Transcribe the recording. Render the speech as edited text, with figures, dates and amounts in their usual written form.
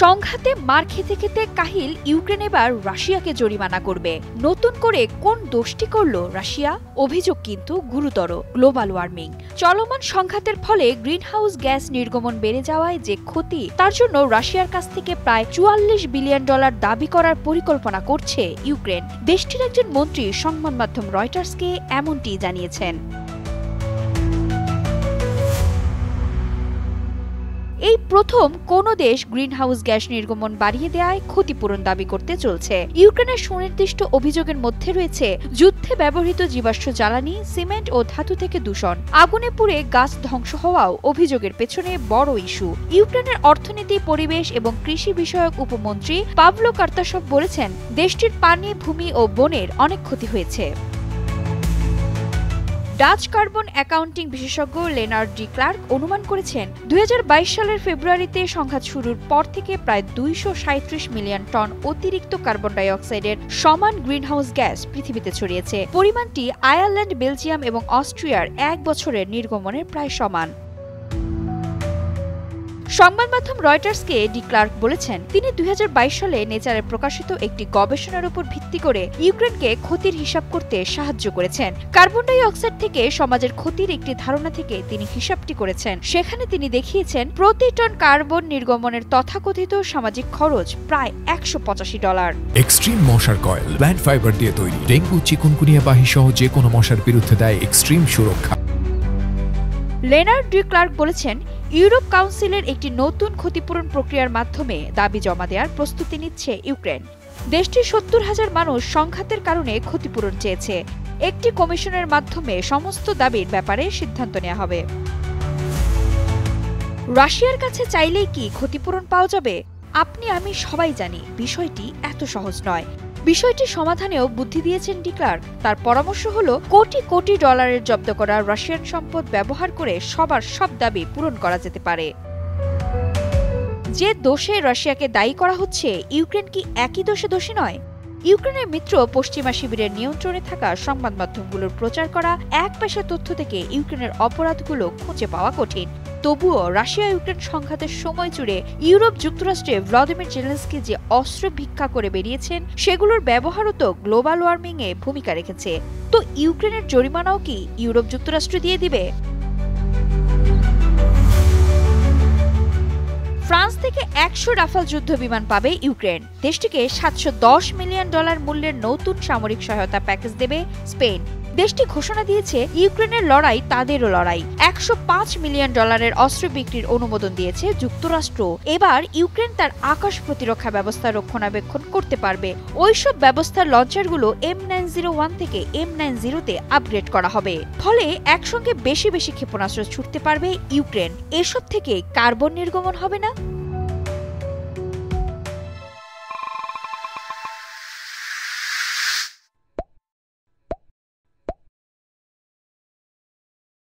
সংঘাতে মার খেতে খেতে কাহিল ইউক্রেন এবার রাশিয়াকে জরিমানা করবে। নতুন করে কোন দোষটি করল রাশিয়া? অভিযোগ কিন্তু গুরুতর, গ্লোবাল ওয়ার্মিং। চলমান সংঘাতের ফলে গ্রিনহাউস গ্যাস নির্গমন বেড়ে যাওয়ায় যে ক্ষতি, তার জন্য রাশিয়ার কাছ থেকে প্রায় $44 বিলিয়ন দাবি করার পরিকল্পনা করছে ইউক্রেন। দেশটির একজন মন্ত্রী সংবাদ মাধ্যম রয়টার্সকে এমনটি জানিয়েছেন। এই প্রথম কোন দেশ গ্রিনহাউস গ্যাস নির্গমন বাড়িয়ে দেওয়ায় ক্ষতিপূরণ দাবি করতে চলছে। ইউক্রেনের সুনির্দিষ্ট অভিযোগের মধ্যে রয়েছে যুদ্ধে ব্যবহৃত জীবাশ্ম জ্বালানি, সিমেন্ট ও ধাতু থেকে দূষণ। আগুনে পুড়ে গাছ ধ্বংস হওয়াও অভিযোগের পেছনে বড় ইস্যু। ইউক্রেনের অর্থনীতি, পরিবেশ এবং কৃষি বিষয়ক উপমন্ত্রী পাভলো কার্তাসভ বলেছেন, দেশটির পানি, ভূমি ও বনের অনেক ক্ষতি হয়েছে। ডাচ কার্বন অ্যাকাউন্টিং বিশেষজ্ঞ লেনার্ড ডি ক্লার্ক অনুমান করেছেন, 2022 সালের ফেব্রুয়ারিতে সংঘাত শুরুর পর থেকে প্রায় 237 মিলিয়ন টন অতিরিক্ত কার্বন ডাই অক্সাইডের সমান গ্রিনহাউস গ্যাস পৃথিবীতে ছড়িয়েছে। পরিমাণটি আয়ারল্যান্ড, বেলজিয়াম এবং অস্ট্রিয়ার 1 বছরের নির্গমনের প্রায় সমান। সংবাদ মাধ্যম রয়টার্সকে ডি ক্লার্ক বলেছেন, তিনি 2022 সালে নেচারে প্রকাশিত একটি গবেষণার উপর ভিত্তি করে ইউক্রেনকে ক্ষতির হিসাব করতে সাহায্য করেছেন। কার্বন ডাই অক্সাইড থেকে সমাজের ক্ষতির একটি ধারণা থেকে তিনি হিসাবটি করেছেন। সেখানে তিনি দেখিয়েছেন, প্রতি টন কার্বন নির্গমনের তথাকথিত সামাজিক খরচ প্রায় $185। এক্সট্রিম মশার কয়েল প্ল্যান্ট ফাইবার দিয়ে তৈরি, ডেঙ্গু, চিকুনগুনিয়া বাহি সহ যে কোনো মশার বিরুদ্ধে দেয় এক্সট্রিম সুরক্ষা। লেনার্ড ডি ক্লার্ক বলেছেন, ইউরোপ কাউন্সিলের একটি নতুন ক্ষতিপূরণ প্রক্রিয়ার মাধ্যমে দাবি জমা দেওয়ার প্রস্তুতি নিচ্ছে ইউক্রেন। দেশটির 70,000 মানুষ সংঘাতের কারণে ক্ষতিপূরণ চেয়েছে। একটি কমিশনের মাধ্যমে সমস্ত দাবির ব্যাপারে সিদ্ধান্ত নেওয়া হবে। রাশিয়ার কাছে চাইলেই কি ক্ষতিপূরণ পাওয়া যাবে? আপনি আমি সবাই জানি বিষয়টি এত সহজ নয়। বিষয়টি সমাধানেও বুদ্ধি দিয়েছেন ডি ক্লার্ক। তার পরামর্শ হলো, কোটি কোটি ডলারের জব্দ করা রাশিয়ান সম্পদ ব্যবহার করে সবার সব দাবি পূরণ করা যেতে পারে। যে দোষে রাশিয়াকে দায়ী করা হচ্ছে, ইউক্রেন কি একই দোষে দোষী নয়? ইউক্রেনের মিত্র পশ্চিমা শিবিরের নিয়ন্ত্রণে থাকা সংবাদ মাধ্যমগুলোর প্রচার করা একপেশা তথ্য থেকে ইউক্রেনের অপরাধগুলো খুঁজে পাওয়া কঠিন। তবুও রাশিয়া ইউক্রেন সংঘাতের সময় জুড়ে ইউরোপ যুক্তরাষ্ট্রে ভ্লাদিমির জেলেনস্কি যে অস্ত্র ভিক্ষা করে বেরিয়েছেন, সেগুলোর ব্যবহারও তো গ্লোবাল ওয়ার্মিং এ ভূমিকা রেখেছে। তো ইউক্রেনের জরিমানাও কি ইউরোপ যুক্তরাষ্ট্র দিয়ে দিবে? ফ্রান্স থেকে 100 রাফাল যুদ্ধ বিমান পাবে ইউক্রেন। দেশটিকে $710 মিলিয়ন মূল্যের নতুন সামরিক সহায়তা প্যাকেজ দেবে স্পেন। দেশটি ঘোষণা দিয়েছে, ইউক্রেনের লড়াই তাদেরও লড়াই। $105 মিলিয়ন অস্ত্র বিক্রির অনুমোদন দিয়েছে যুক্তরাষ্ট্র। এবার ইউক্রেন তার আকাশ প্রতিরক্ষা ব্যবস্থা রক্ষণাবেক্ষণ করতে পারবে। ওইসব ব্যবস্থার লঞ্চারগুলো M901 থেকে M90 তে আপগ্রেড করা হবে। ফলে একসঙ্গে বেশি বেশি ক্ষেপণাস্ত্র ছুটতে পারবে ইউক্রেন। এসব থেকে কার্বন নির্গমন হবে না।